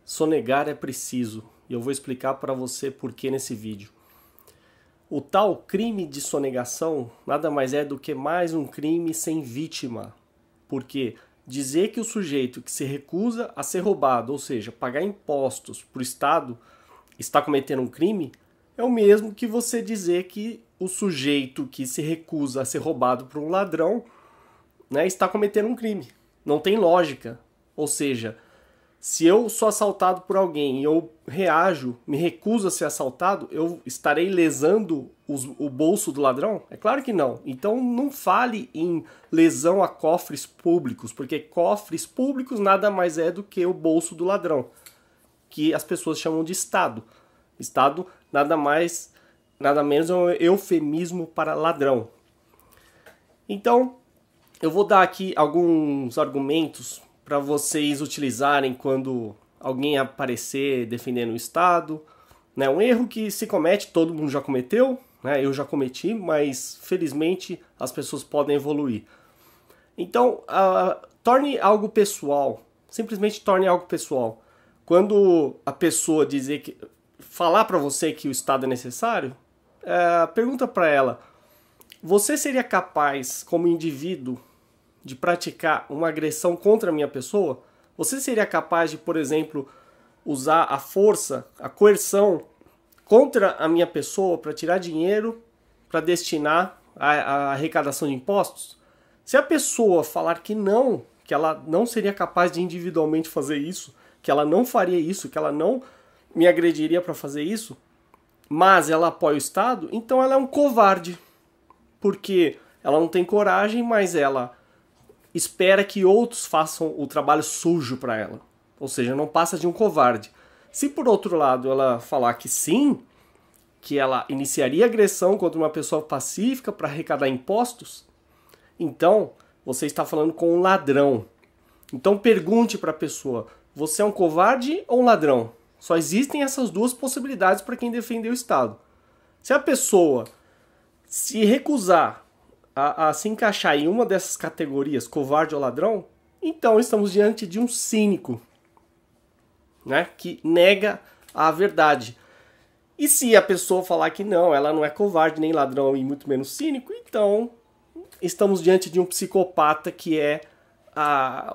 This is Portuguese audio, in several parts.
Sonegar é preciso, e eu vou explicar para você por que nesse vídeo. O tal crime de sonegação nada mais é do que mais um crime sem vítima, porque dizer que o sujeito que se recusa a ser roubado, ou seja, pagar impostos para o Estado, está cometendo um crime, é o mesmo que você dizer que o sujeito que se recusa a ser roubado por um ladrão, né, está cometendo um crime. Não tem lógica. Ou seja, se eu sou assaltado por alguém e eu reajo, me recuso a ser assaltado, eu estarei lesando o bolso do ladrão? É claro que não. Então não fale em lesão a cofres públicos, porque cofres públicos nada mais é do que o bolso do ladrão, que as pessoas chamam de Estado. Estado nada mais, nada menos é um eufemismo para ladrão. Então, eu vou dar aqui alguns argumentos para vocês utilizarem quando alguém aparecer defendendo o Estado. Né? Um erro que se comete, todo mundo já cometeu, né? Eu já cometi, mas felizmente as pessoas podem evoluir. Então, torne algo pessoal, simplesmente torne algo pessoal. Quando a pessoa falar para você que o Estado é necessário, pergunta para ela: você seria capaz, como indivíduo, de praticar uma agressão contra a minha pessoa? Você seria capaz de, por exemplo, usar a força, a coerção contra a minha pessoa para tirar dinheiro para destinar à arrecadação de impostos? Se a pessoa falar que ela não seria capaz de individualmente fazer isso, que ela não faria isso, que ela não me agrediria para fazer isso, mas ela apoia o Estado, então ela é um covarde. Porque ela não tem coragem, mas ela espera que outros façam o trabalho sujo para ela. Ou seja, não passa de um covarde. Se por outro lado ela falar que sim, que ela iniciaria agressão contra uma pessoa pacífica para arrecadar impostos, então você está falando com um ladrão. Então pergunte para a pessoa: você é um covarde ou um ladrão? Só existem essas duas possibilidades para quem defender o Estado. Se a pessoa se recusar a se encaixar em uma dessas categorias, covarde ou ladrão, então estamos diante de um cínico, né, que nega a verdade. E se a pessoa falar que não, ela não é covarde nem ladrão e muito menos cínico, então estamos diante de um psicopata, que é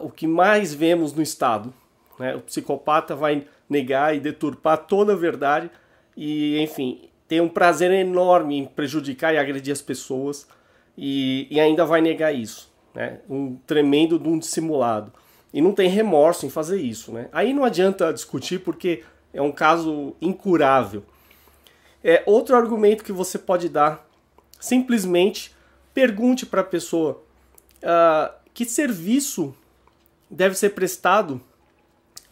o que mais vemos no Estado. Né? O psicopata vai negar e deturpar toda a verdade e, enfim, tem um prazer enorme em prejudicar e agredir as pessoas e ainda vai negar isso. Né? Um tremendo de um dissimulado. E não tem remorso em fazer isso. Né? Aí não adianta discutir porque é um caso incurável. Outro argumento que você pode dar: simplesmente pergunte para a pessoa que serviço deve ser prestado,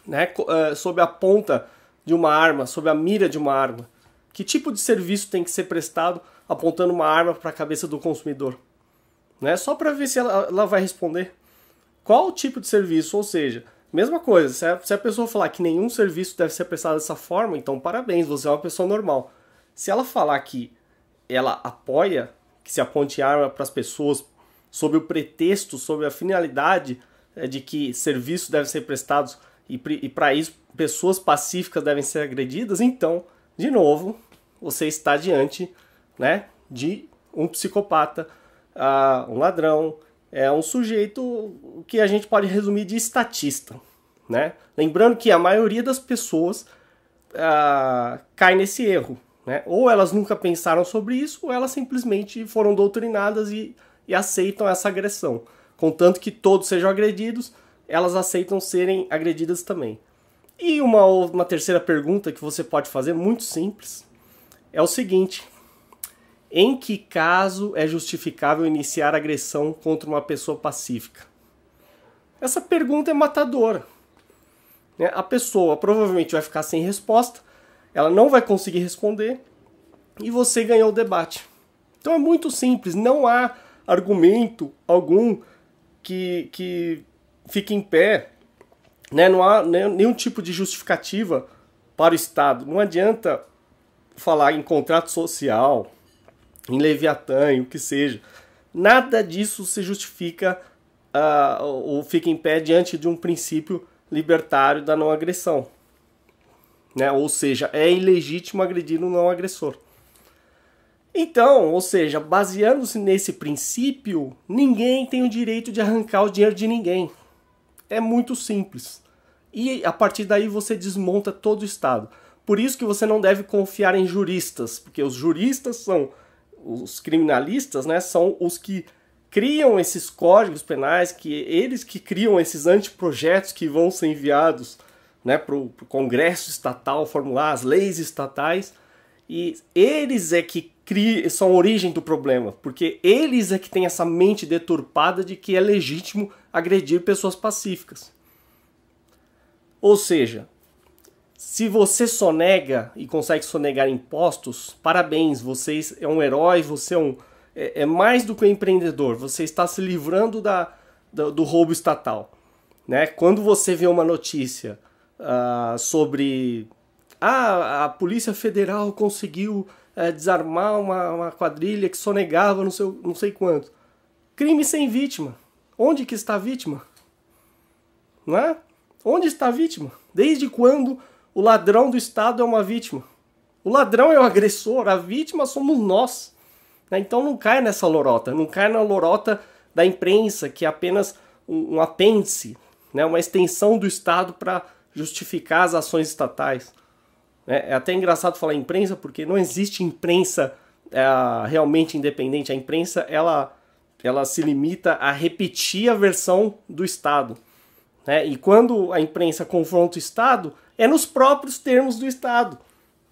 né, sob a ponta de uma arma, sob a mira de uma arma. Que tipo de serviço tem que ser prestado apontando uma arma para a cabeça do consumidor? Né? Só para ver se ela vai responder. Qual o tipo de serviço? Ou seja, mesma coisa, se a pessoa falar que nenhum serviço deve ser prestado dessa forma, então parabéns, você é uma pessoa normal. Se ela falar que ela apoia que se aponte arma para as pessoas sob o pretexto, sob a finalidade de que serviços devem ser prestados e para isso pessoas pacíficas devem ser agredidas, então, de novo, você está diante, né, de um psicopata, um ladrão, um sujeito que a gente pode resumir de estatista. Né? Lembrando que a maioria das pessoas cai nesse erro. Né? Ou elas nunca pensaram sobre isso, ou elas simplesmente foram doutrinadas e aceitam essa agressão. Contanto que todos sejam agredidos, elas aceitam serem agredidas também. E uma terceira pergunta que você pode fazer, muito simples, é o seguinte: em que caso é justificável iniciar agressão contra uma pessoa pacífica? Essa pergunta é matadora. Né? A pessoa provavelmente vai ficar sem resposta, ela não vai conseguir responder e você ganhou o debate. Então é muito simples, não há argumento algum que fique em pé. Né? Não há nenhum tipo de justificativa para o Estado. Não adianta falar em contrato social, em Leviatã, o que seja. Nada disso se justifica ou fica em pé diante de um princípio libertário da não agressão. né? Ou seja, é ilegítimo agredir um não agressor. Então, ou seja, baseando-se nesse princípio, ninguém tem o direito de arrancar o dinheiro de ninguém. É muito simples. E a partir daí você desmonta todo o Estado. Por isso que você não deve confiar em juristas, porque os juristas são os criminalistas, né? São os que criam esses códigos penais, que eles que criam esses anteprojetos que vão ser enviados, né, para o Congresso estatal formular as leis estatais, e eles é que são a origem do problema, porque eles é que têm essa mente deturpada de que é legítimo agredir pessoas pacíficas. Ou seja, se você sonega e consegue sonegar impostos, parabéns, você é um herói, você é mais do que um empreendedor, você está se livrando do roubo estatal. Né? Quando você vê uma notícia sobre a Polícia Federal conseguiu desarmar uma quadrilha que sonegava não sei quanto. Crime sem vítima. Onde que está a vítima? Não é? Onde está a vítima? Desde quando o ladrão do Estado é uma vítima? O ladrão é o agressor, a vítima somos nós. Então não cai nessa lorota, não cai na lorota da imprensa, que é apenas um apêndice, né? Uma extensão do Estado para justificar as ações estatais. É até engraçado falar imprensa, porque não existe imprensa realmente independente. A imprensa ela se limita a repetir a versão do Estado. Né? E quando a imprensa confronta o Estado, é nos próprios termos do Estado.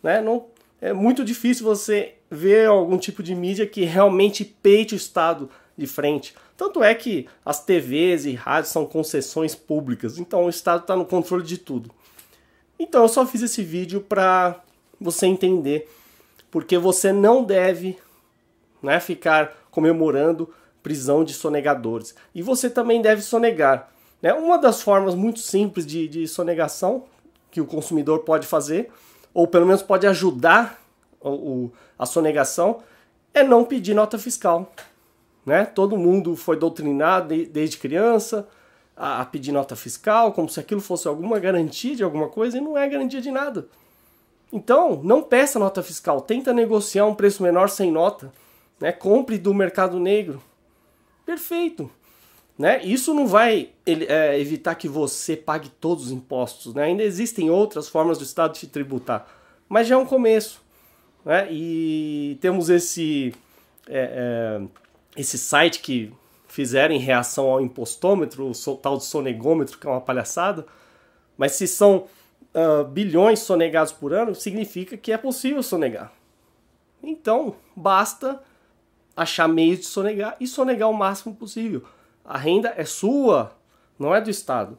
Né? Não, é muito difícil você ver algum tipo de mídia que realmente peite o Estado de frente. Tanto é que as TVs e rádios são concessões públicas, então o Estado está no controle de tudo. Então eu só fiz esse vídeo para você entender, porque você não deve, né, ficar comemorando prisão de sonegadores. E você também deve sonegar. Né? Uma das formas muito simples de sonegação que o consumidor pode fazer, ou pelo menos pode ajudar a sonegação, é não pedir nota fiscal. Né? Todo mundo foi doutrinado desde criança a pedir nota fiscal, como se aquilo fosse alguma garantia de alguma coisa, e não é garantia de nada. Então, não peça nota fiscal, tenta negociar um preço menor sem nota, né? Compre do mercado negro. Perfeito. Né? Isso não vai evitar que você pague todos os impostos. Né? Ainda existem outras formas do Estado de te tributar, mas já é um começo. Né? E temos esse site que fizeram em reação ao impostômetro, o tal de sonegômetro, que é uma palhaçada, mas se são bilhões sonegados por ano, significa que é possível sonegar. Então, basta achar meios de sonegar e sonegar o máximo possível. A renda é sua, não é do Estado.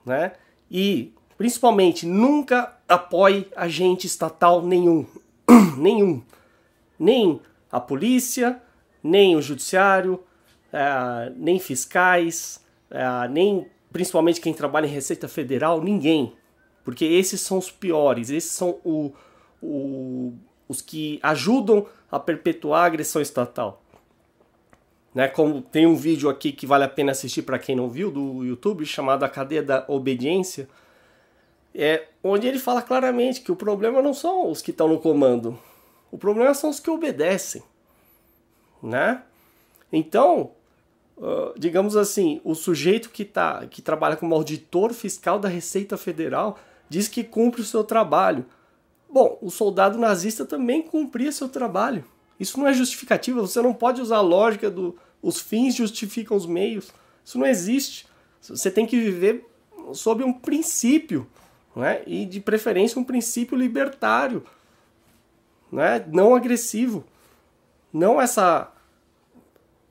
Né? E, principalmente, nunca apoie agente estatal nenhum. Nenhum. Nem a polícia, nem o judiciário, nem fiscais, nem principalmente quem trabalha em Receita Federal, ninguém. Porque esses são os piores, esses são os que ajudam a perpetuar a agressão estatal. Né? Como tem um vídeo aqui que vale a pena assistir para quem não viu, do YouTube, chamado A Cadeia da Obediência, onde ele fala claramente que o problema não são os que estão no comando, o problema são os que obedecem. Né? Então, digamos assim, o sujeito que trabalha como auditor fiscal da Receita Federal diz que cumpre o seu trabalho. Bom, o soldado nazista também cumpria seu trabalho. Isso não é justificativa, você não pode usar a lógica os fins justificam os meios. Isso não existe. Você tem que viver sob um princípio, né? E de preferência um princípio libertário, né? Não agressivo. Não essa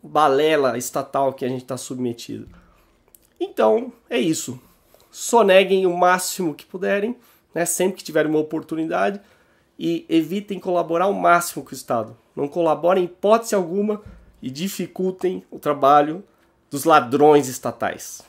balela estatal que a gente está submetido. Então, é isso. Soneguem o máximo que puderem, né? Sempre que tiverem uma oportunidade, e evitem colaborar ao máximo com o Estado. Não colaborem em hipótese alguma e dificultem o trabalho dos ladrões estatais.